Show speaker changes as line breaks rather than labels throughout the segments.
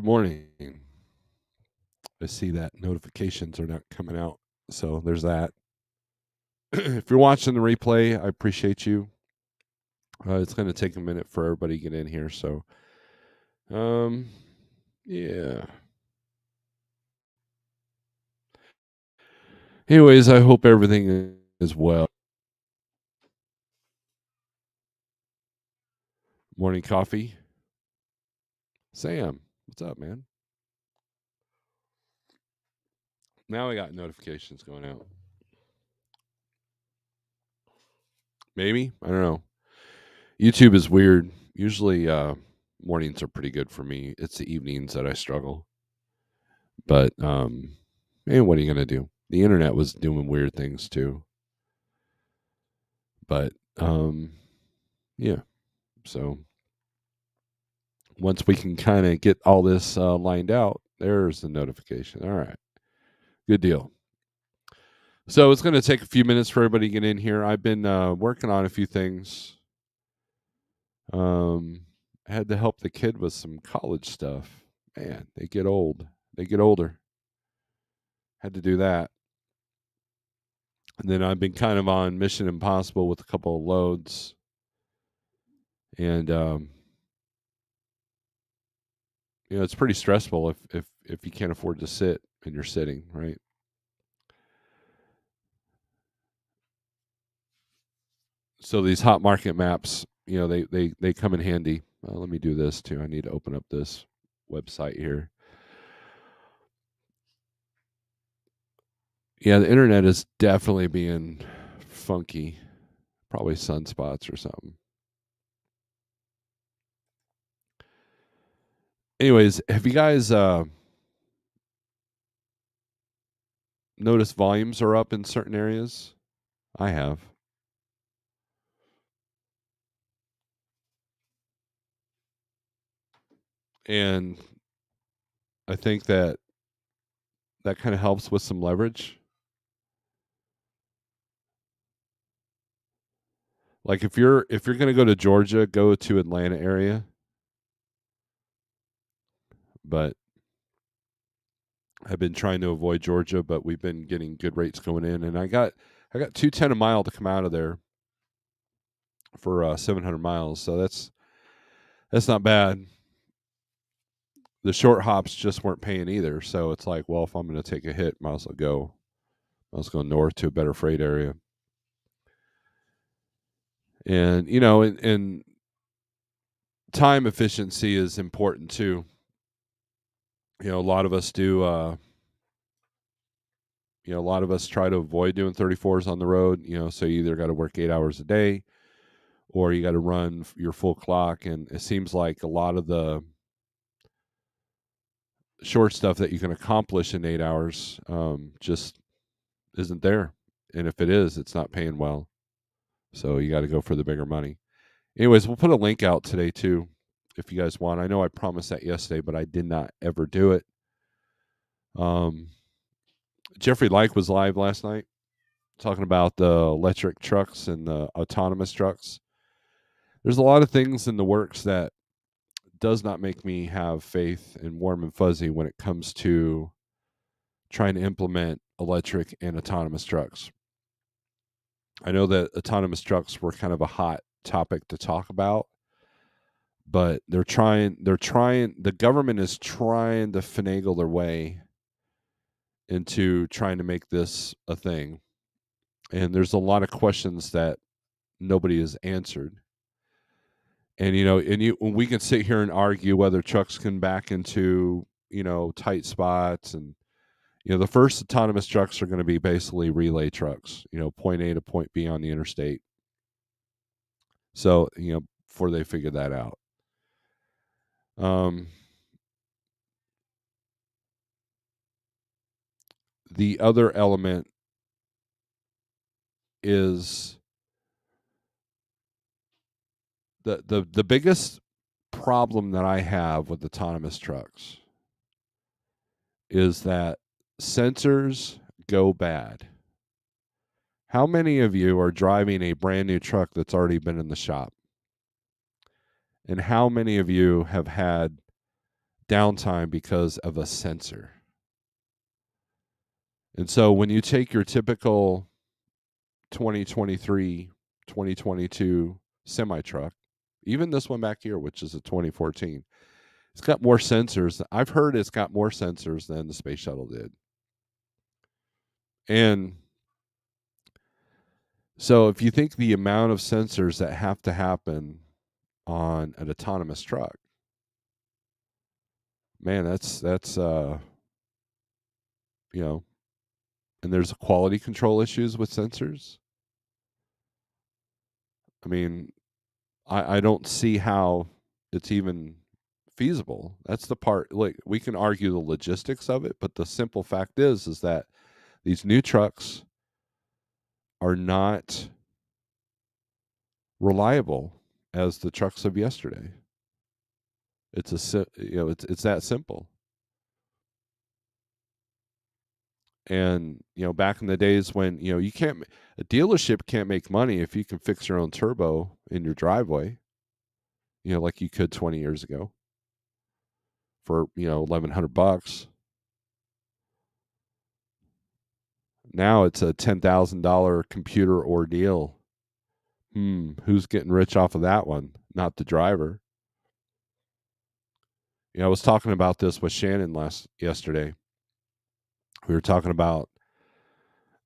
Good morning. I see that notifications are not coming out. So there's that. If you're watching the replay, I appreciate you. It's going to take a minute for everybody to get in here. So, yeah. Anyways, I hope everything is well. Morning coffee. Sam, what's up, man? Now I got notifications going out. Maybe? I don't know. YouTube is weird. Usually mornings are pretty good for me. It's the evenings that I struggle. But man, what are you gonna do? The internet was doing weird things too. But yeah. So once we can kind of get all this lined out, there's the notification. All right, good deal. So it's going to take a few minutes for everybody to get in here. I've been working on a few things. I had to help the kid with some college stuff. Man, they get old. They get older. Had to do that. And then I've been kind of on Mission Impossible with a couple of loads. And it's pretty stressful if you can't afford to sit and you're sitting, right? So these hot market maps, they come in handy. Let me do this too. I need to open up this website here. Yeah, the internet is definitely being funky. Probably sunspots or something. Anyways, have you guys noticed volumes are up in certain areas? I have. And I think that kind of helps with some leverage. Like if you're going to go to Georgia, go to Atlanta area. But I've been trying to avoid Georgia, but we've been getting good rates going in, and I got $210 a mile to come out of there for 700 miles, so that's not bad. The short hops just weren't paying either, so it's like, well, if I'm going to take a hit, might as well go. Let's go north to a better freight area, and and time efficiency is important too. A lot of us do. A lot of us try to avoid doing 34s on the road. So you either got to work 8 hours a day, or you got to run your full clock. And it seems like a lot of the short stuff that you can accomplish in 8 hours just isn't there. And if it is, it's not paying well. So you got to go for the bigger money. Anyways, we'll put a link out today too, if you guys want. I know I promised that yesterday, but I did not ever do it. Jeffrey Like was live last night talking about the electric trucks and the autonomous trucks. There's a lot of things in the works that does not make me have faith and warm and fuzzy when it comes to trying to implement electric and autonomous trucks. I know that autonomous trucks were kind of a hot topic to talk about, but the government is trying to finagle their way into trying to make this a thing. And there's a lot of questions that nobody has answered. And when we can sit here and argue whether trucks can back into tight spots, and the first autonomous trucks are going to be basically relay trucks, point A to point B on the interstate. So before they figure that out, the other element is the biggest problem that I have with autonomous trucks is that sensors go bad. How many of you are driving a brand new truck that's already been in the shop? And how many of you have had downtime because of a sensor. And so when you take your typical 2023, 2022 semi truck, even this one back here, which is a 2014, it's got more sensors. I've heard it's got more sensors than the space shuttle did. And so if you think the amount of sensors that have to happen on an autonomous truck, man, that's you know, and there's quality control issues with sensors. I mean, I don't see how it's even feasible. That's the part, like, we can argue the logistics of it, but the simple fact is that these new trucks are not reliable as the trucks of yesterday. It's it's that simple. And back in the days when you can't, a dealership can't make money if you can fix your own turbo in your driveway, like you could 20 years ago for $1,100. Now it's a $10,000 computer ordeal. Who's getting rich off of that one? Not the driver. I was talking about this with Shannon yesterday. We were talking about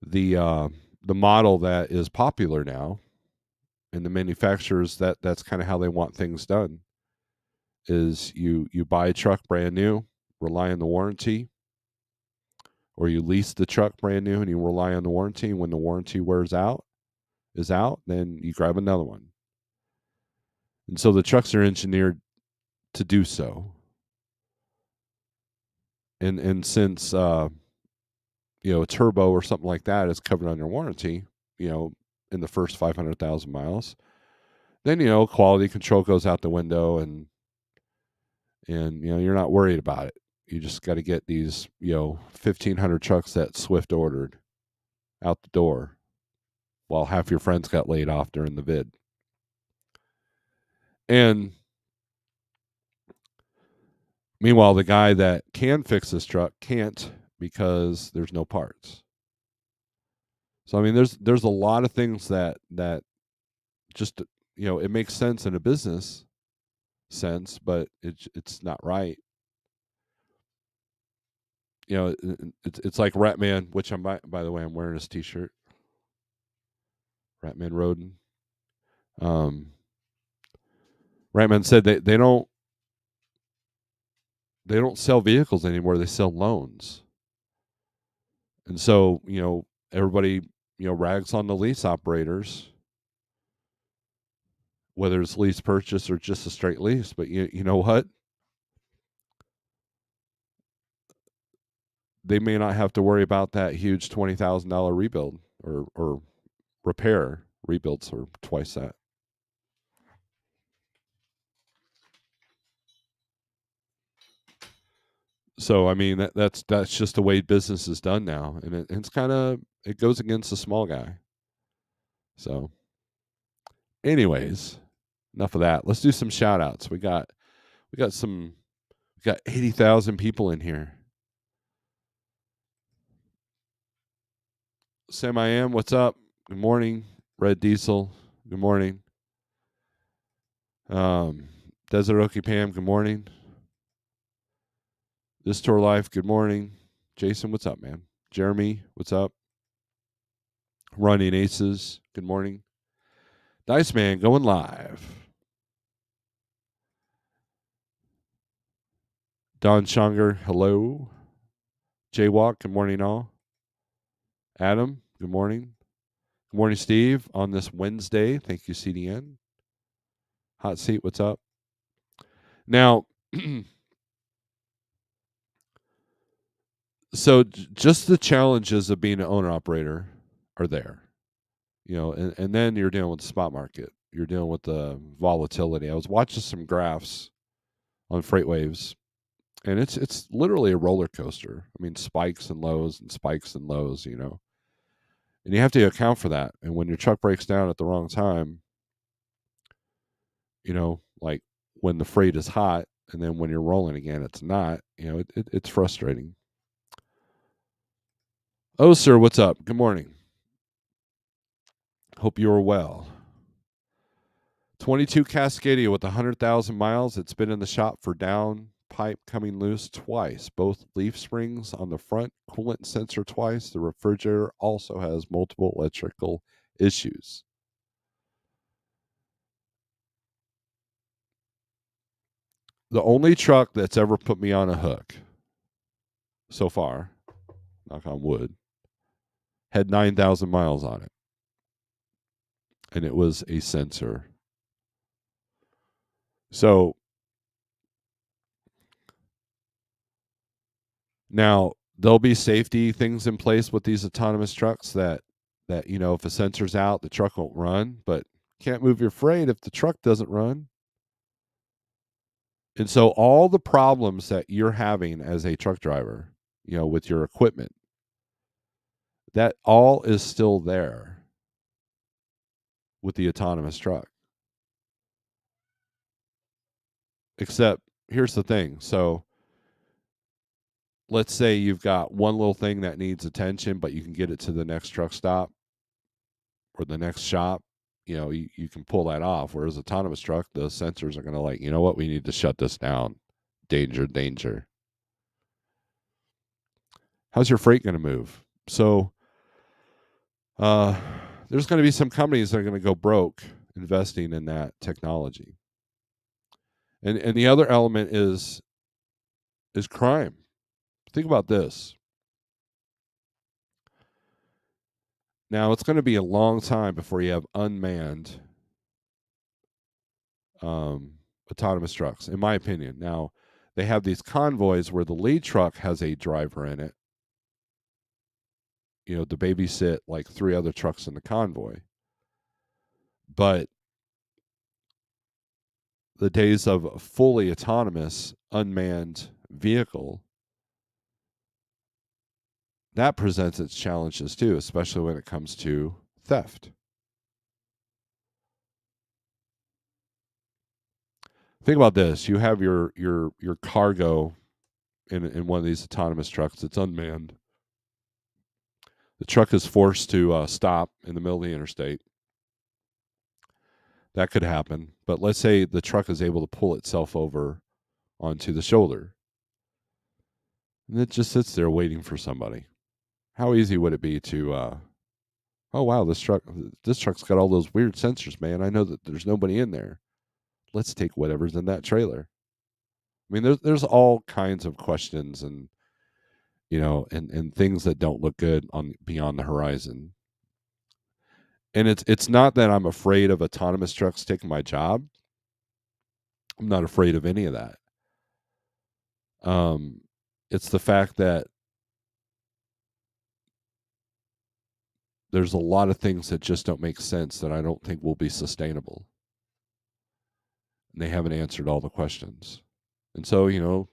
the model that is popular now, and the manufacturers, that's kind of how they want things done. Is you buy a truck brand new, rely on the warranty, or you lease the truck brand new and you rely on the warranty. When the warranty is out, then you grab another one. And so the trucks are engineered to do so. And since a turbo or something like that is covered on your warranty, in the first 500,000 miles, then quality control goes out the window, and you're not worried about it. You just got to get these 1,500 trucks that Swift ordered out the door, while half your friends got laid off during the vid. And meanwhile, the guy that can fix this truck can't, because there's no parts. So I mean, there's a lot of things that just it makes sense in a business sense, but it's not right. It's like Ratman, which I'm by the way, I'm wearing his T-shirt. Ratman Roden. Ratman said they don't sell vehicles anymore. They sell loans. And so, everybody, rags on the lease operators, whether it's lease purchase or just a straight lease. But you know what? They may not have to worry about that huge $20,000 rebuild or repair. Rebuilds are twice that. So I mean, that's just the way business is done now, and it's kind of, it goes against the small guy. So, anyways, enough of that. Let's do some shout outs. We got 80,000 people in here. Sam I Am, what's up? Good morning. Red Diesel, good morning. Desert Okie Pam, good morning. This Tour Life, good morning. Jason, what's up, man? Jeremy, what's up? Running Aces, good morning. Dice Man, going live. Don Shonger, hello. Jaywalk, good morning, all. Adam, good morning. Good morning, Steve, on this Wednesday. Thank you, CDN. Hot Seat, what's up? Now, so just the challenges of being an owner-operator are there. And then you're dealing with the spot market. You're dealing with the volatility. I was watching some graphs on FreightWaves, and it's literally a roller coaster. I mean, spikes and lows and spikes and lows, and you have to account for that. And when your truck breaks down at the wrong time, like when the freight is hot, and then when you're rolling again, it's not. It's frustrating. Oh, sir, what's up? Good morning. Hope you are well. 22 Cascadia with 100,000 miles. It's been in the shop for down pipe coming loose twice. Both leaf springs on the front, coolant sensor twice. The refrigerator also has multiple electrical issues. The only truck that's ever put me on a hook so far, knock on wood, had 9,000 miles on it. And it was a sensor. So now there'll be safety things in place with these autonomous trucks that if a sensor's out, the truck won't run, but can't move your freight if the truck doesn't run. And so all the problems that you're having as a truck driver, with your equipment, that all is still there with the autonomous truck. Except here's the thing. So let's say you've got one little thing that needs attention, but you can get it to the next truck stop or the next shop. You can pull that off. Whereas autonomous truck, the sensors are going to you know what, we need to shut this down. Danger, danger. How's your freight going to move? So there's going to be some companies that are going to go broke investing in that technology. And the other element is crime. Think about this. Now, it's going to be a long time before you have unmanned autonomous trucks, in my opinion. Now, they have these convoys where the lead truck has a driver in it, to babysit like 3 other trucks in the convoy. But the days of a fully autonomous, unmanned vehicle, that presents its challenges too, especially when it comes to theft. Think about this: you have your cargo in one of these autonomous trucks. It's unmanned. The truck is forced to stop in the middle of the interstate. That could happen, but let's say the truck is able to pull itself over onto the shoulder, and it just sits there waiting for somebody. How easy would it be to oh wow, this truck's got all those weird sensors, man. I know that there's nobody in there. Let's take whatever's in that trailer. I mean, there's all kinds of questions and and things that don't look good on beyond the horizon. And it's not that I'm afraid of autonomous trucks taking my job. I'm not afraid of any of that. It's the fact that there's a lot of things that just don't make sense that I don't think will be sustainable. And they haven't answered all the questions. And so,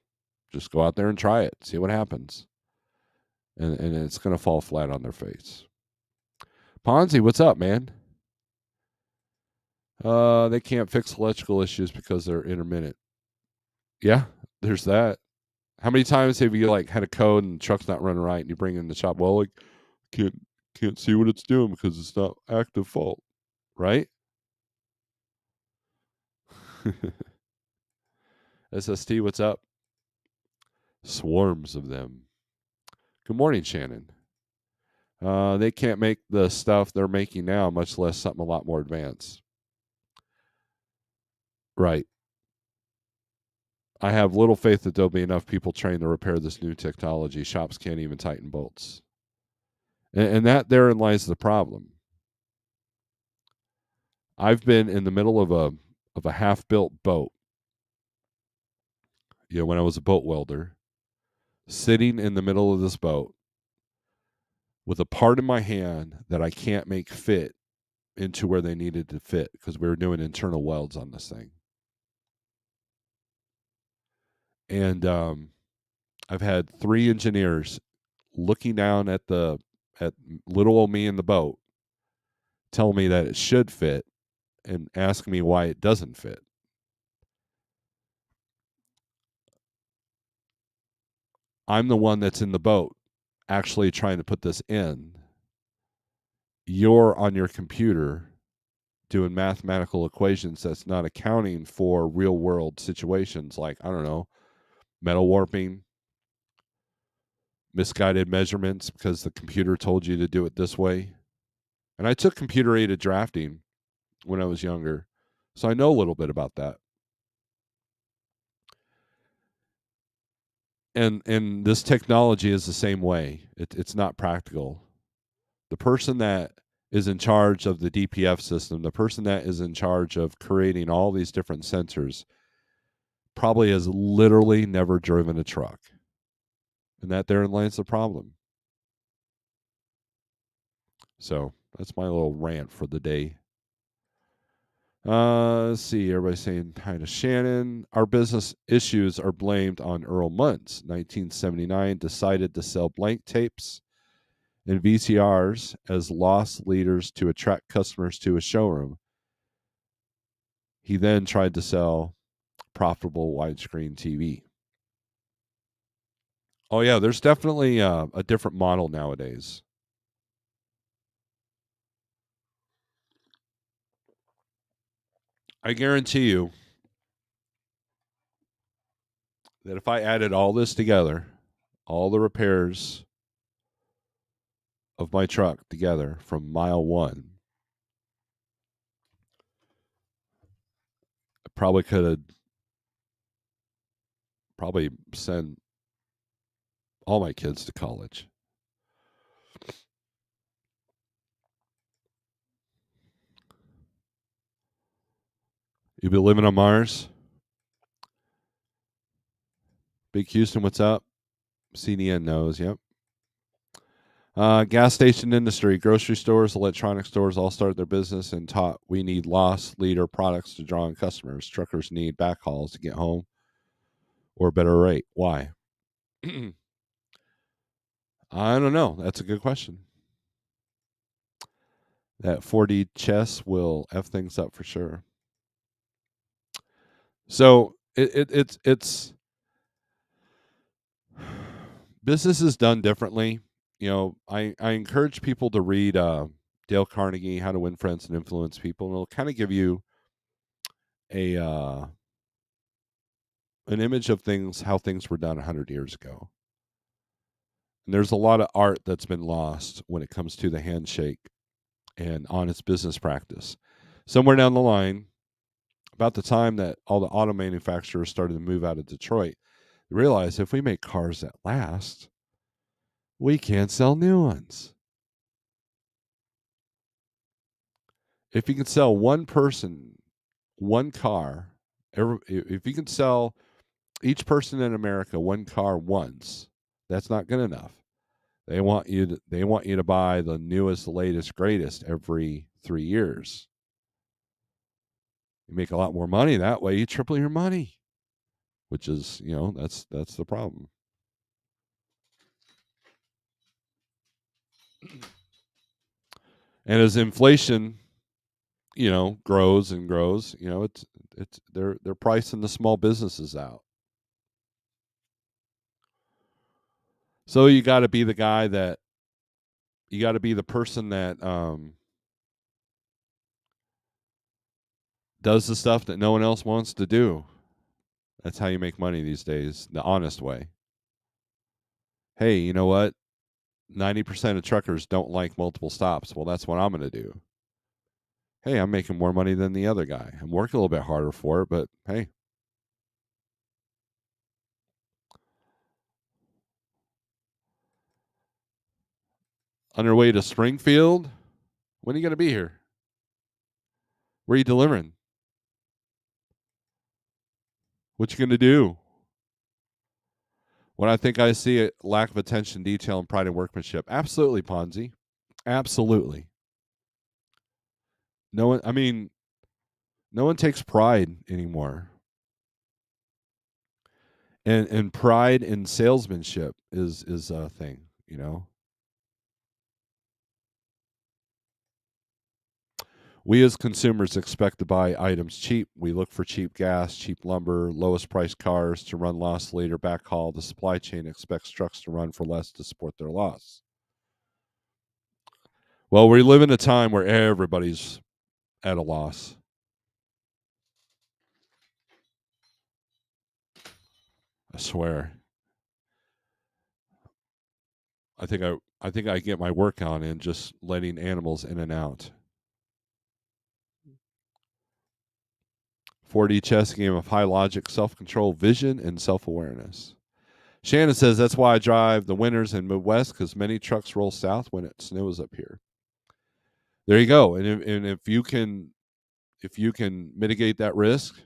just go out there and try it, see what happens. And it's going to fall flat on their face. Ponzi, what's up, man? They can't fix electrical issues because they're intermittent. Yeah, there's that. How many times have you had a code and the truck's not running right and you bring it in the shop? Well, can't see what it's doing because it's not active fault, right? SST, what's up? Swarms of them. Good morning, Shannon. They can't make the stuff they're making now, much less something a lot more advanced. Right. I have little faith that there'll be enough people trained to repair this new technology. Shops can't even tighten bolts. And that therein lies the problem. I've been in the middle of a half-built boat. When I was a boat welder, sitting in the middle of this boat with a part in my hand that I can't make fit into where they needed to fit because we were doing internal welds on this thing. And I've had 3 engineers looking down at little old me in the boat, tell me that it should fit, and ask me why it doesn't fit. I'm the one that's in the boat actually trying to put this in. You're on your computer doing mathematical equations that's not accounting for real world situations like, I don't know, metal warping, misguided measurements because the computer told you to do it this way. And I took computer aided drafting when I was younger, so I know a little bit about that. And this technology is the same way. It's not practical. The person that is in charge of the DPF system, the person that is in charge of creating all these different sensors, probably has literally never driven a truck. And that therein lies the problem. So that's my little rant for the day. Let's see. Everybody's saying hi to Shannon. Our business issues are blamed on Earl Muntz. 1979 decided to sell blank tapes and VCRs as loss leaders to attract customers to a showroom. He then tried to sell profitable widescreen TV. Oh, yeah, there's definitely a different model nowadays. I guarantee you that if I added all this together, all the repairs of my truck together from mile one, I probably could have probably sent all my kids to college. You be living on Mars? Big Houston, what's up? CDN knows, yep. Gas station industry, grocery stores, electronic stores all started their business and taught we need loss leader products to draw in customers. Truckers need backhauls to get home or a better rate. Why? I don't know. That's a good question. That 4D chess will F things up for sure. So it's business is done differently. You know, I encourage people to read Dale Carnegie, How to Win Friends and Influence People, and it'll kind of give you a an image of things, how things were done 100 years ago. And there's a lot of art that's been lost when it comes to the handshake and honest business practice. Somewhere down the line, about the time that all the auto manufacturers started to move out of Detroit, they realized if we make cars that last, we can't sell new ones. If you can sell one person, one car, if you can sell each person in America one car once, that's not good enough. They want you to buy the newest, latest, greatest every 3 years. You make a lot more money that way. You triple your money, which is, you know, that's the problem. And as inflation, you know, grows and grows, you know, it's they're pricing the small businesses out. So you got to be the guy that you got to be the person that does the stuff that no one else wants to do. That's how you make money these days, the honest way. Hey, you know what? 90% of truckers don't like multiple stops. Well, that's what I'm going to do. Hey, I'm making more money than the other guy. I'm working a little bit harder for it, but hey. On your way to Springfield? When are you going to be here? Where are you delivering? What you going to do? When I think I see a lack of attention, detail, and pride in workmanship. Absolutely, Ponzi. Absolutely. No one, I mean, no one takes pride anymore. And pride in salesmanship is a thing, you know. We as consumers expect to buy items cheap. We look for cheap gas, cheap lumber, lowest priced cars to run loss leader backhaul. The supply chain expects trucks to run for less to support their loss. Well, we live in a time where everybody's at a loss. I swear. I think I get my work on in just letting animals in and out. 4D chess game of high logic, self control, vision, and self awareness. Shannon says that's why I drive the winters in Midwest because many trucks roll south when it snows up here. There you go. And if you can mitigate that risk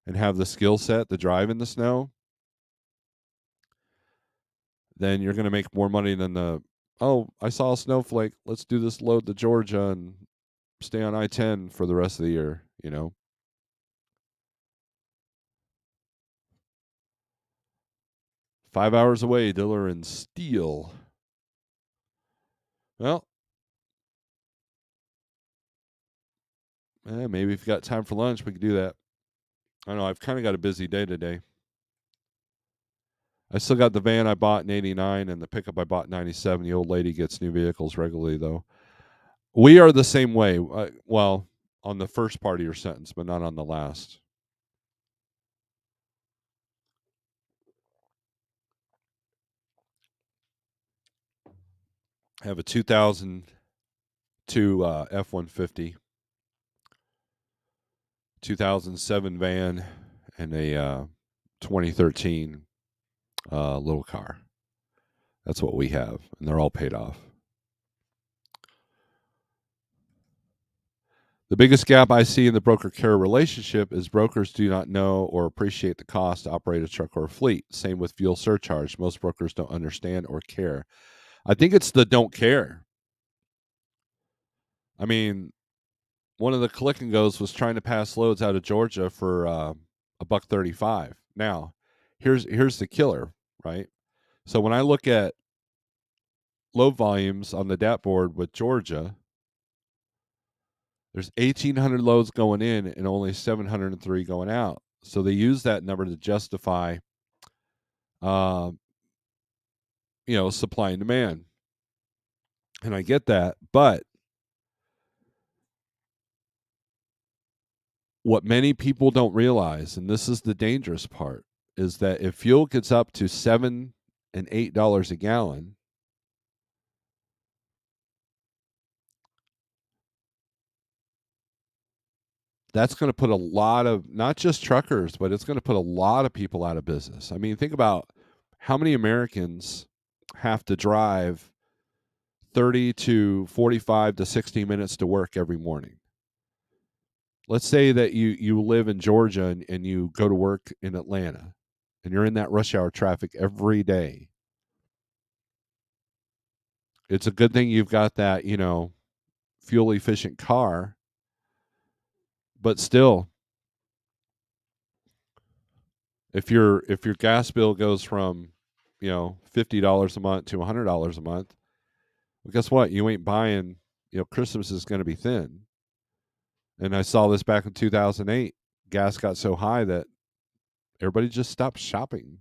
and have the skill set to drive in the snow, then you're going to make more money than I saw a snowflake. Let's do this load to Georgia and stay on I-10 for the rest of the year, 5 hours away, Diller and Steele. Well, maybe if you got time for lunch, we could do that. I don't know. I've kind of got a busy day today. I still got the van I bought in '89 and the pickup I bought in '97. The old lady gets new vehicles regularly, though. We are the same way. Well, on the first part of your sentence, but not on the last. I have a 2002 F-150, 2007 van, and a 2013 little car. That's what we have, and they're all paid off. The biggest gap I see in the broker-carrier relationship is brokers do not know or appreciate the cost to operate a truck or a fleet. Same with fuel surcharge. Most brokers don't understand or care. I think it's the don't care. I mean, one of the click and goes was trying to pass loads out of Georgia for $1.35. Now, here's the killer, right? So when I look at load volumes on the DAT board with Georgia, there's 1,800 loads going in and only 703 going out. So they use that number to justify, uh, supply and demand. And I get that, but what many people don't realize, and this is the dangerous part, is that if fuel gets up to $7 and $8 a gallon, that's going to put a lot of not just truckers, but it's going to put a lot of people out of business. I mean, think about how many Americans have to drive 30 to 45 to 60 minutes to work every morning. Let's say that you live in Georgia and you go to work in Atlanta and you're in that rush hour traffic every day. It's a good thing you've got that, fuel efficient car, but still, if your gas bill goes from, $50 a month to $100 a month, well, guess what? You ain't buying, Christmas is going to be thin. And I saw this back in 2008. Gas got so high that everybody just stopped shopping.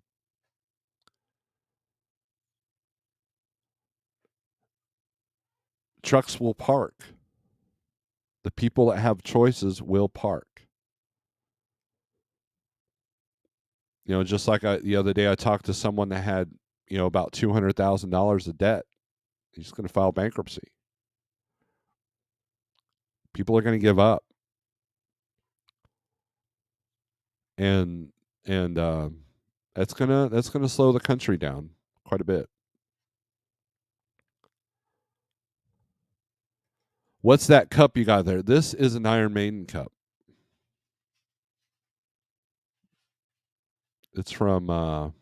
Trucks will park. The people that have choices will park. Just like the other day, I talked to someone that had, about $200,000 of debt. He's going to file bankruptcy. People are going to give up, and that's gonna slow the country down quite a bit. What's that cup you got there? This is an Iron Maiden cup. It's from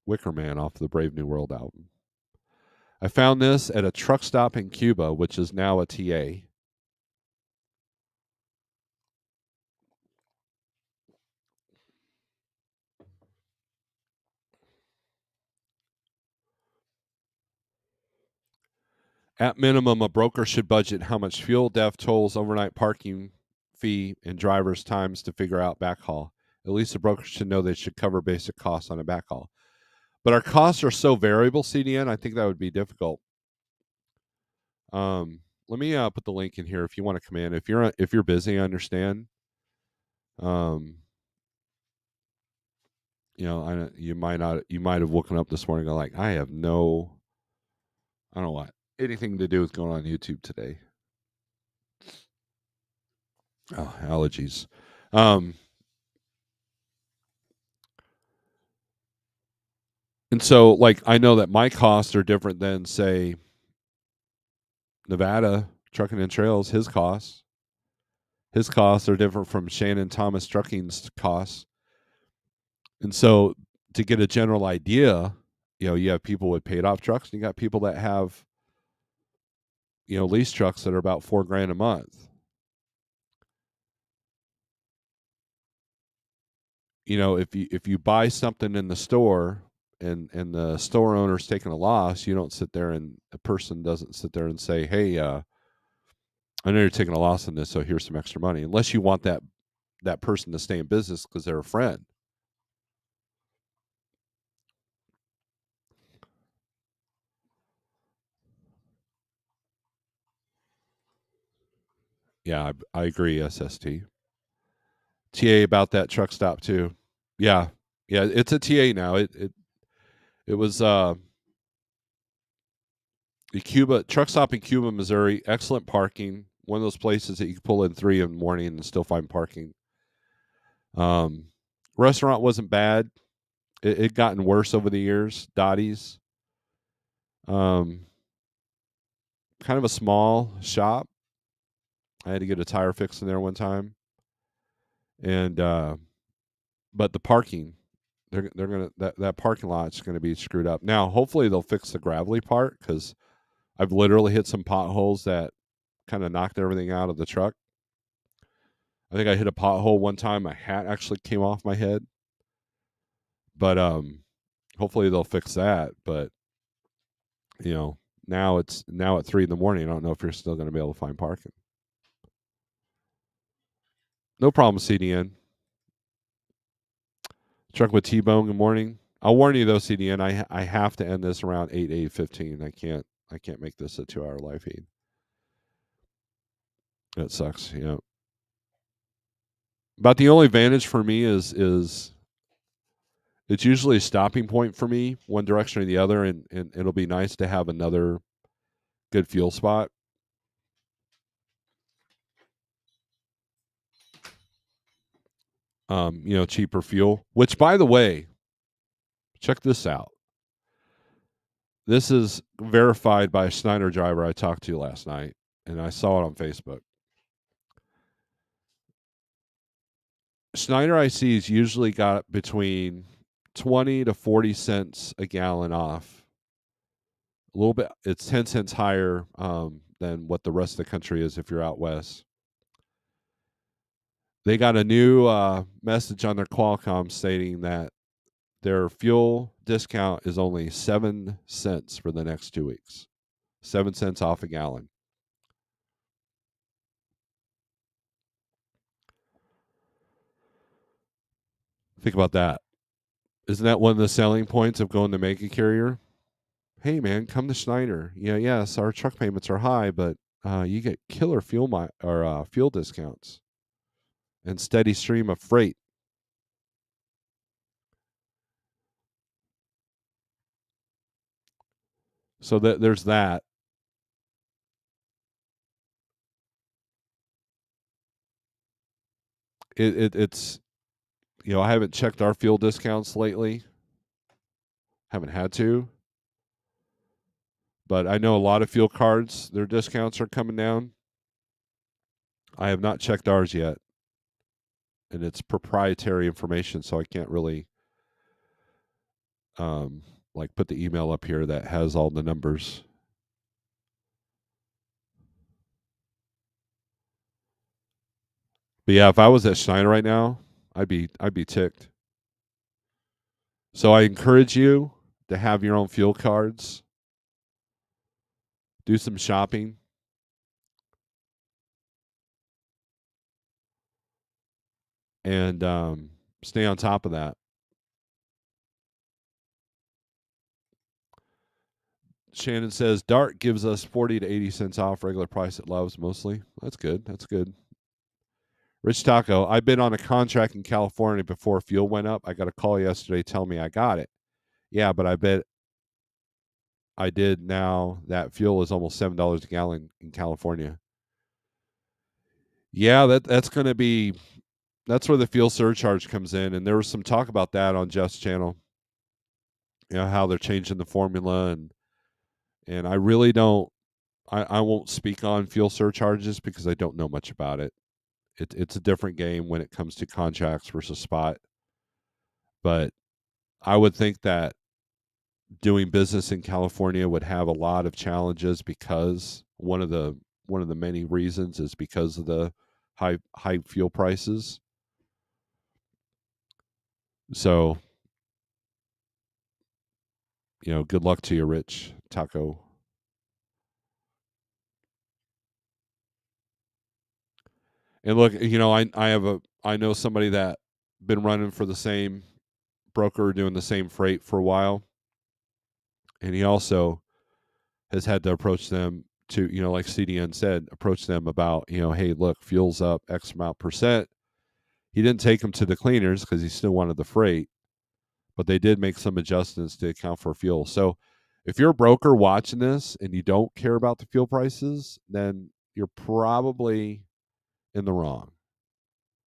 Wicker Man off the Brave New World album. I found this at a truck stop in Cuba, which is now a TA. At minimum, a broker should budget how much fuel, DEF, tolls, overnight parking fee, and driver's times to figure out backhaul. At least the broker should know they should cover basic costs on a backhaul. But our costs are so variable, CDN, I think that would be difficult. Let me put the link in here if you want to come in. If you're busy, I understand. You might have woken up this morning and like, I don't know what anything to do with going on YouTube today. Oh, allergies. And so, like, I know that my costs are different than, say, Nevada Trucking and Trails. His costs are different from Shannon Thomas Trucking's costs. And so, to get a general idea, you have people with paid off trucks, and you got people that have, lease trucks that are about $4,000 a month. If you buy something in the store and the store owner's taking a loss, you don't sit there, and a person doesn't sit there and say, hey, I know you're taking a loss on this, so here's some extra money, unless you want that person to stay in business because they're a friend. Yeah, I agree, SST. TA about that truck stop too. Yeah. Yeah, it's a TA now. It was the Cuba truck stop in Cuba, Missouri. Excellent parking. One of those places that you can pull in 3 in the morning and still find parking. Restaurant wasn't bad. It gotten worse over the years. Dottie's, kind of a small shop. I had to get a tire fixed in there one time, and but the parking, they're gonna that parking lot's gonna be screwed up. Now, hopefully, they'll fix the gravelly part because I've literally hit some potholes that kind of knocked everything out of the truck. I think I hit a pothole one time. My hat actually came off my head, but hopefully they'll fix that. But now at 3 in the morning. I don't know if you're still going to be able to find parking. No problem, CDN. Truck with T-Bone. Good morning. I'll warn you though, CDN. I have to end this around 8:15. I can't make this a 2-hour live feed. That sucks. Yeah. About the only advantage for me is it's usually a stopping point for me, one direction or the other, and it'll be nice to have another good fuel spot. Cheaper fuel. Which, by the way, check this out. This is verified by a Schneider driver I talked to last night, and I saw it on Facebook. Schneider ICs usually got between 20 to 40 cents a gallon off. A little bit, it's 10 cents higher than what the rest of the country is if you're out west. They got a new message on their Qualcomm stating that their fuel discount is only 7 cents for the next 2 weeks. 7 cents off a gallon. Think about that. Isn't that one of the selling points of going to Mega Carrier? Hey man, come to Schneider. Yeah, yes, our truck payments are high, but you get killer fuel discounts and steady stream of freight. So there's that. It's I haven't checked our fuel discounts lately. Haven't had to. But I know a lot of fuel cards, their discounts are coming down. I have not checked ours yet. And it's proprietary information, so I can't really like put the email up here that has all the numbers. But yeah, if I was at Schneider right now, I'd be ticked. So I encourage you to have your own fuel cards. do some shopping, and stay on top of that. Shannon says Dart gives us 40 to 80 cents off regular price at Love's mostly. That's good. That's good. Rich Taco, I've been on a contract in California before fuel went up. I got a call yesterday telling me I got it. Yeah, but I bet I did now that fuel is almost $7 a gallon in California. Yeah, that's going to be that's where the fuel surcharge comes in, and there was some talk about that on Jeff's channel. You know how they're changing the formula, and I really don't. I won't speak on fuel surcharges because I don't know much about it. It's a different game when it comes to contracts versus spot. But I would think that doing business in California would have a lot of challenges because one of the many reasons is because of the high fuel prices. So, good luck to you, Rich Taco. And look, I know somebody that been running for the same broker doing the same freight for a while, and he also has had to approach them to, like CDN said, approach them about, hey, look, fuel's up X amount percent. He didn't take them to the cleaners because he still wanted the freight, but they did make some adjustments to account for fuel. So if you're a broker watching this and you don't care about the fuel prices, then you're probably in the wrong.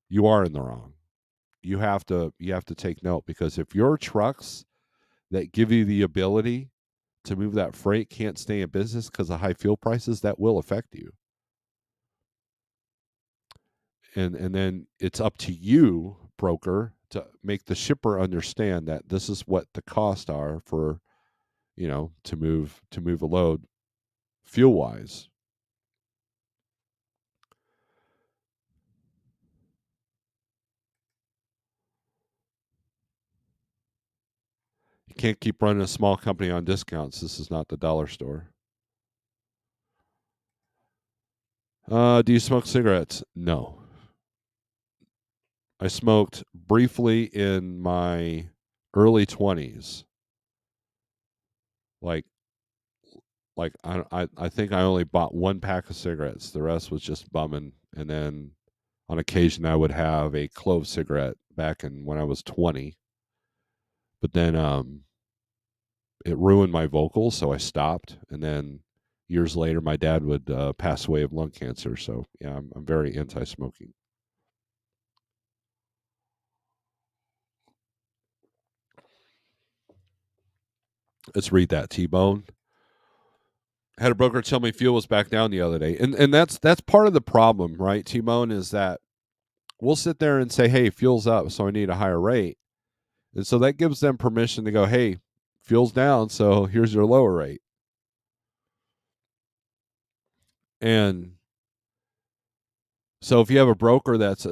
You are in the wrong. You have to take note, because if your trucks that give you the ability to move that freight can't stay in business because of high fuel prices, that will affect you. And then it's up to you, broker, to make the shipper understand that this is what the costs are for, to move a load fuel wise. You can't keep running a small company on discounts. This is not the dollar store. Do you smoke cigarettes? No. I smoked briefly in my early 20s. Like I think I only bought one pack of cigarettes. The rest was just bumming, and then on occasion I would have a clove cigarette back in when I was 20. But then it ruined my vocals, so I stopped, and then years later my dad would pass away of lung cancer, so yeah, I'm very anti-smoking. Let's read that. T-Bone had a broker tell me fuel was back down the other day, and that's part of the problem, right? T-Bone, is that we'll sit there and say, hey, fuel's up, so I need a higher rate, and so that gives them permission to go, hey, fuel's down, so here's your lower rate. And so if you have a broker that's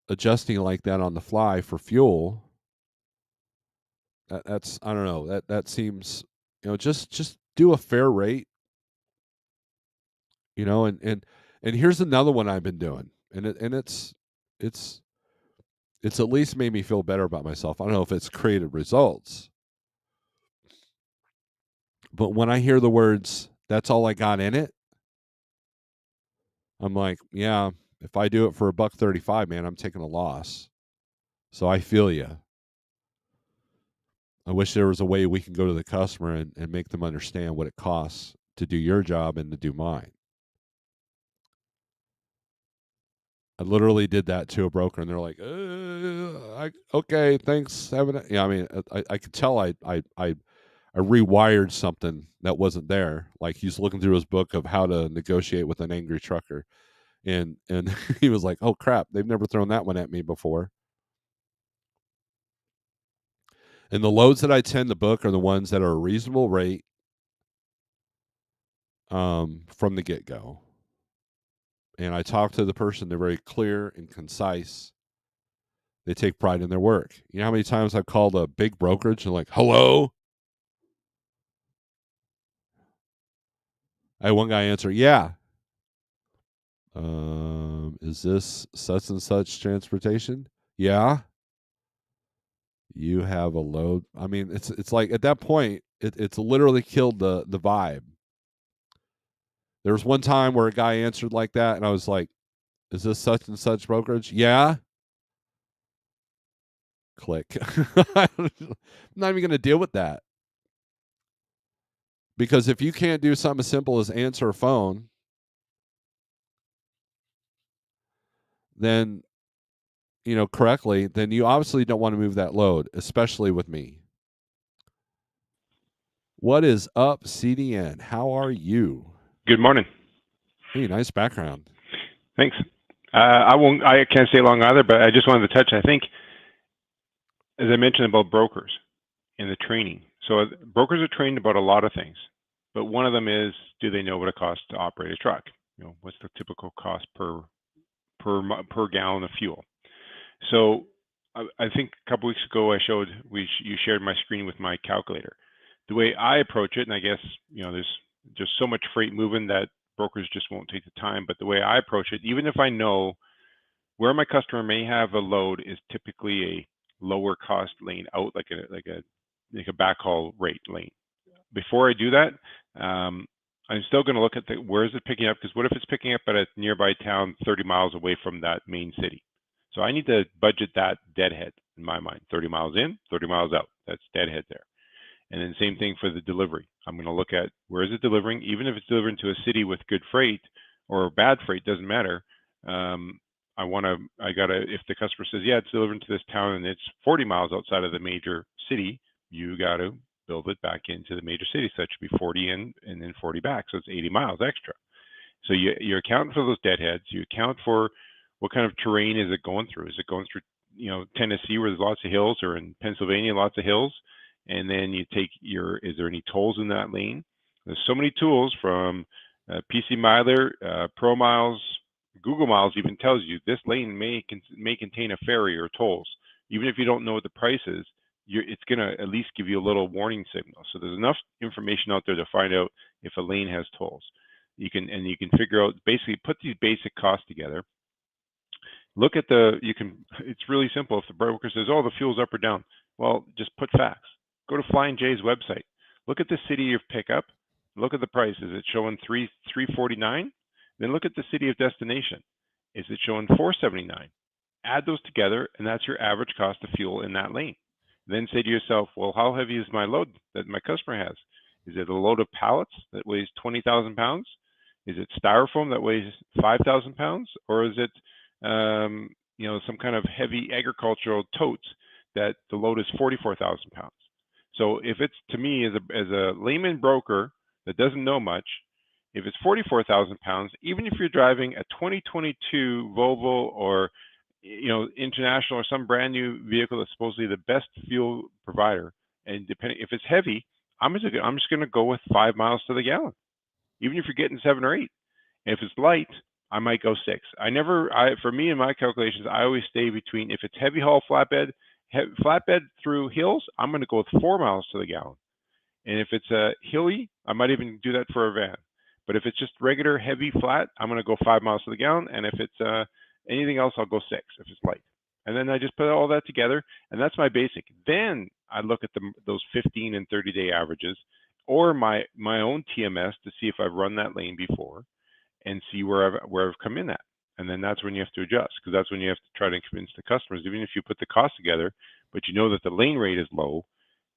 adjusting like that on the fly for fuel, that's, I don't know, that seems, just do a fair rate, and here's another one I've been doing, and it's at least made me feel better about myself. I don't know if it's created results, but when I hear the words, that's all I got in it, I'm like, yeah, if I do it for $1.35, man, I'm taking a loss. So I feel you. I wish there was a way we can go to the customer and make them understand what it costs to do your job and to do mine. I literally did that to a broker, and they're like, "Okay, thanks." Yeah, I mean, I could tell I rewired something that wasn't there. Like, he's looking through his book of how to negotiate with an angry trucker, and he was like, "Oh crap, they've never thrown that one at me before." And the loads that I tend to book are the ones that are a reasonable rate from the get go. And I talk to the person; they're very clear and concise. They take pride in their work. You know how many times I've called a big brokerage and like, hello? I had one guy answer, yeah. Is this such and such transportation? Yeah. You have a load. I mean, it's like at that point, it's literally killed the vibe. There was one time where a guy answered like that, and I was like, "Is this such and such brokerage?" Yeah. Click. I'm not even going to deal with that because if you can't do something as simple as answer a phone, then correctly, then you obviously don't want to move that load, especially with me. What is up, CDN? How are you?
Good morning.
Hey, nice background.
Thanks. I can't stay long either, but I just wanted to touch. I think, as I mentioned about brokers and the training. So brokers are trained about a lot of things, but one of them is, do they know what it costs to operate a truck? What's the typical cost per gallon of fuel? So I think a couple weeks ago you shared my screen with my calculator. The way I approach it, and I guess there's just so much freight moving that brokers just won't take the time. But the way I approach it, even if I know where my customer may have a load, is typically a lower cost lane out, like a backhaul rate lane. Before I do that, I'm still going to look at where is it picking up, because what if it's picking up at a nearby town 30 miles away from that main city? So I need to budget that deadhead in my mind. 30 miles in, 30 miles out. That's deadhead there. And then same thing for the delivery. I'm going to look at where is it delivering, even if it's delivering to a city with good freight or bad freight, doesn't matter. If the customer says, yeah, it's delivering to this town and it's 40 miles outside of the major city, you got to build it back into the major city. So it should be 40 in and then 40 back. So it's 80 miles extra. So you account for those deadheads. You account for what kind of terrain is it going through. Is it going through Tennessee where there's lots of hills, or in Pennsylvania lots of hills? And then you take is there any tolls in that lane? There's so many tools from PC Miler, Pro Miles, Google Miles even tells you this lane may contain a ferry or tolls. Even if you don't know what the price is, it's going to at least give you a little warning signal. So there's enough information out there to find out if a lane has tolls. You can figure out, basically put these basic costs together. Look at it's really simple. If the broker says, oh, the fuel's up or down, well, just put facts. Go to Flying J's website. Look at the city of pickup. Look at the price. Is it showing $3.49? Then look at the city of destination. Is it showing $4.79? Add those together, and that's your average cost of fuel in that lane. Then say to yourself, well, how heavy is my load that my customer has? Is it a load of pallets that weighs 20,000 pounds? Is it styrofoam that weighs 5,000 pounds? Or is it some kind of heavy agricultural totes that the load is 44,000 pounds? So if it's, to me, as a layman broker that doesn't know much, if it's 44,000 pounds, even if you're driving a 2022 Volvo or International or some brand new vehicle that's supposedly the best fuel provider, and depending if it's heavy, I'm just going to go with 5 miles to the gallon, even if you're getting 7 or 8. And if it's light, I might go 6. For me in my calculations, I always stay between, if it's heavy haul flatbed through hills, I'm going to go with 4 miles to the gallon. And if it's a hilly, I might even do that for a van. But if it's just regular heavy flat, I'm going to go 5 miles to the gallon. And if it's anything else, I'll go 6 if it's light. And then I just put all that together, and that's my basic. Then I look at those 15 and 30-day averages, or my own TMS, to see if I've run that lane before, and see where I've come in at. And then that's when you have to adjust, because that's when you have to try to convince the customers, even if you put the cost together, but you know that the lane rate is low,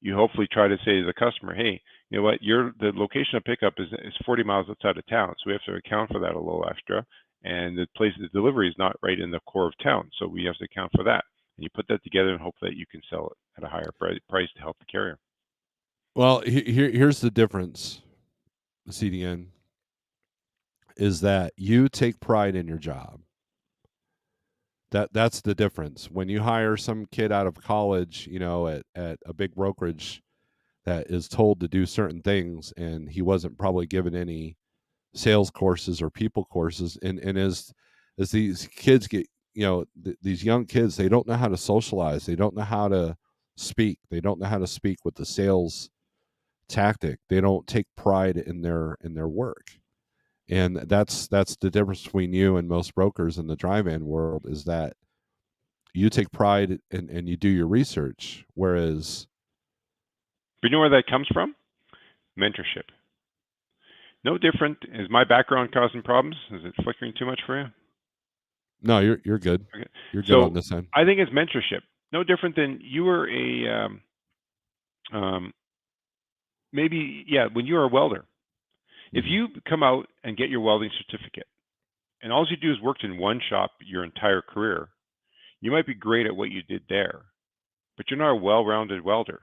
you hopefully try to say to the customer, hey, you know what, the location of pickup is 40 miles outside of town, so we have to account for that a little extra. And the place of the delivery is not right in the core of town, so we have to account for that. And you put that together and hope that you can sell it at a higher price to help the carrier.
Well, here's the difference, CDN, is that you take pride in your job. That's the difference. When you hire some kid out of college, at a big brokerage that is told to do certain things, and he wasn't probably given any sales courses or people courses, and as these kids get, these young kids, they don't know how to socialize, they don't know how to speak, they don't know how to speak with the sales tactic, they don't take pride in their work. And that's the difference between you and most brokers in the dry van world, is that you take pride and you do your research, whereas
But you know where that comes from? Mentorship. No different. Is my background causing problems? Is it flickering too much for you?
no, you're good.
Okay.
You're good on
So
this end.
I think it's mentorship. No different than you were a um, maybe, yeah, when you were a welder. If
Mhm.
you come out and get your welding certificate and all you do is worked in one shop your entire career, you might be great at what you did there, but you're not a well-rounded welder.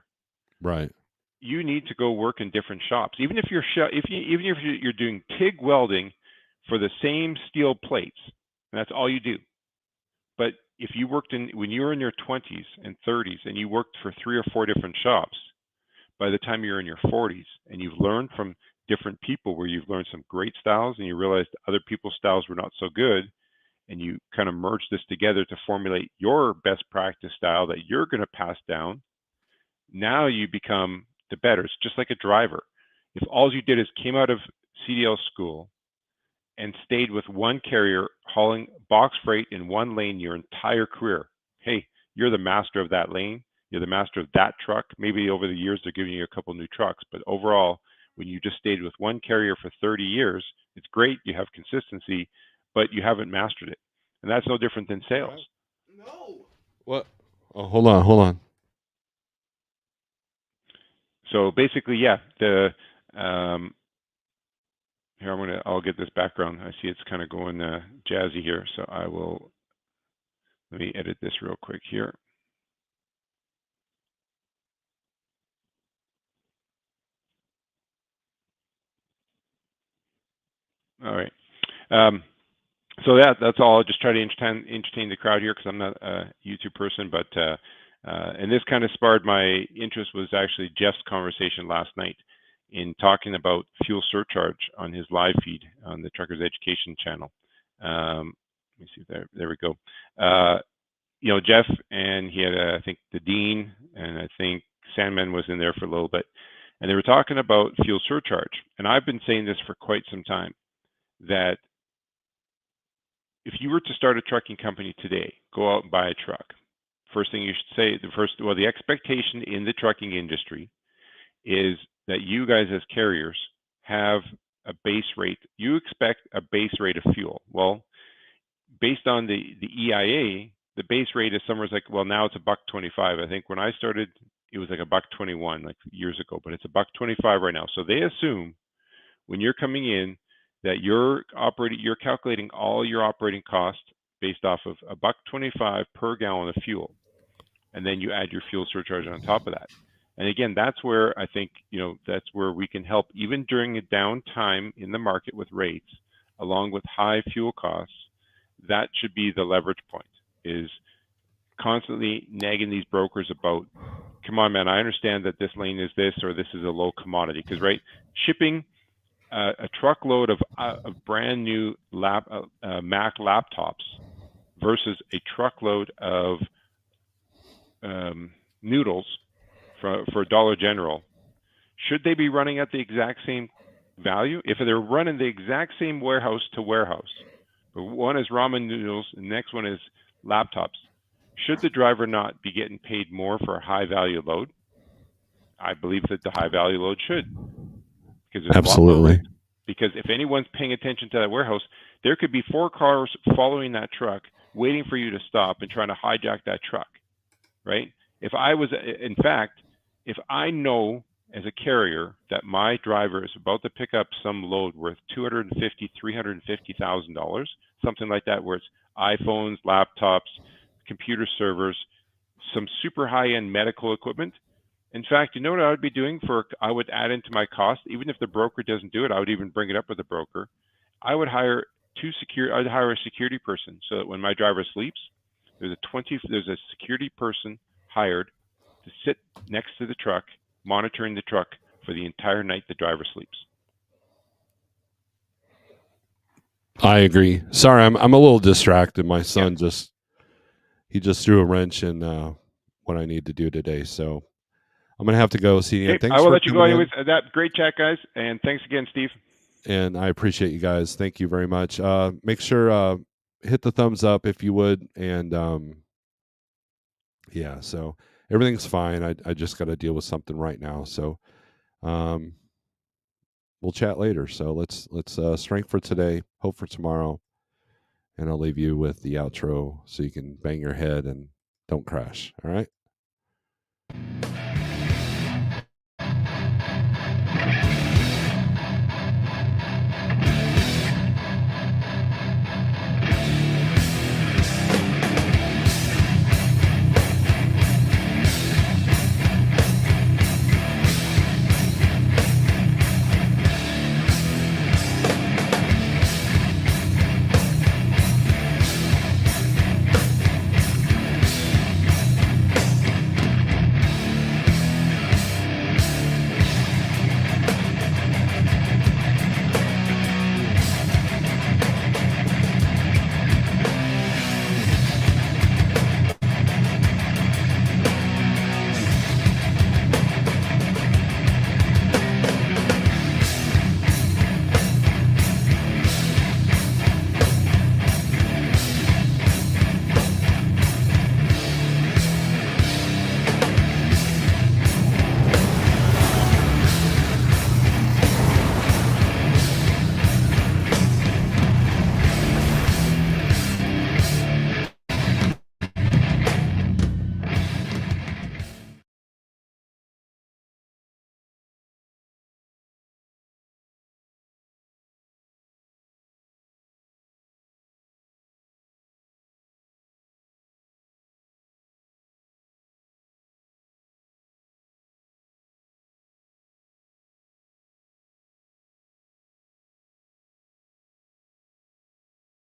Right.
You need to go work in different shops. Even if you're doing TIG welding for the same steel plates, and that's all you do. But if you worked in when you were in your 20s and 30s and you worked for 3 or 4 different shops, by the time you're in your 40s and you've learned from different people where you've learned some great styles and you realized other people's styles were not so good, and you kind of merge this together to formulate your best practice style that you're going to pass down, now you become the better. It's just like a driver. If all you did is came out of CDL school and stayed with one carrier hauling box freight in one lane your entire career, hey, you're the master of that lane. You're the master of that truck. Maybe over the years they're giving you a couple new trucks, but overall, when you just stayed with one carrier for 30 years, it's great. You have consistency, but you haven't mastered it. And that's no different than sales.
No. What? Oh, hold on.
So basically, yeah, the here I'll get this background. I see it's kind of going jazzy here, so let me edit this real quick here. All right. So that's all. I'll just try to entertain the crowd here because I'm not a YouTube person, but and this kind of sparred my interest was actually Jeff's conversation last night in talking about fuel surcharge on his live feed on the Truckers Education channel. Let me see, there we go. You know, Jeff, and he had I think the dean, and I think Sandman was in there for a little bit, and they were talking about fuel surcharge. And I've been saying this for quite some time, that if you were to start a trucking company today, go out and buy a truck. First thing you should say, the expectation in the trucking industry is that you guys as carriers have a base rate. You expect a base rate of fuel. Well, based on the EIA, the base rate is somewhere like, well, now it's $1.25. I think when I started, it was like $1.21 like years ago, but it's $1.25 right now. So they assume when you're coming in that you're calculating all your operating costs based off of $1.25 per gallon of fuel, and then you add your fuel surcharge on top of that. And again, that's where I think, that's where we can help even during a downtime in the market with rates, along with high fuel costs. That should be the leverage point, is constantly nagging these brokers about, come on, man, I understand that this lane is this or this is a low commodity, because right, shipping a truckload of brand new Mac laptops versus a truckload of noodles for Dollar General, should they be running at the exact same value? If they're running the exact same warehouse to warehouse, but one is ramen noodles and the next one is laptops, should the driver not be getting paid more for a high value load? I believe that the high value load should, because there's a lot more risk.
Absolutely.
Because if anyone's paying attention to that warehouse, there could be 4 cars following that truck, waiting for you to stop and trying to hijack that truck, right? If I know as a carrier that my driver is about to pick up some load worth $250,000, $350,000, something like that, where it's iPhones, laptops, computer servers, some super high-end medical equipment. In fact, you know what I would be doing I would add into my cost, even if the broker doesn't do it, I would even bring it up with the broker. I would hire I'd hire a security person so that when my driver sleeps, there's a security person hired to sit next to the truck, monitoring the truck for the entire night the driver sleeps.
I agree. Sorry, I'm a little distracted. My
Yeah.
son he just threw a wrench in what I need to do today. So I'm gonna have to go see you.
Okay, I
Thanks
will
for
let you go
coming
anyways.
in.
That great chat, guys, and thanks again, Steve.
and I appreciate you guys. Thank you very much. Make sure hit the thumbs up if you would, and yeah. So everything's fine. I just got to deal with something right now. So um, we'll chat later. So let's strength for today, hope for tomorrow, and I'll leave you with the outro so you can bang your head and don't crash. All right.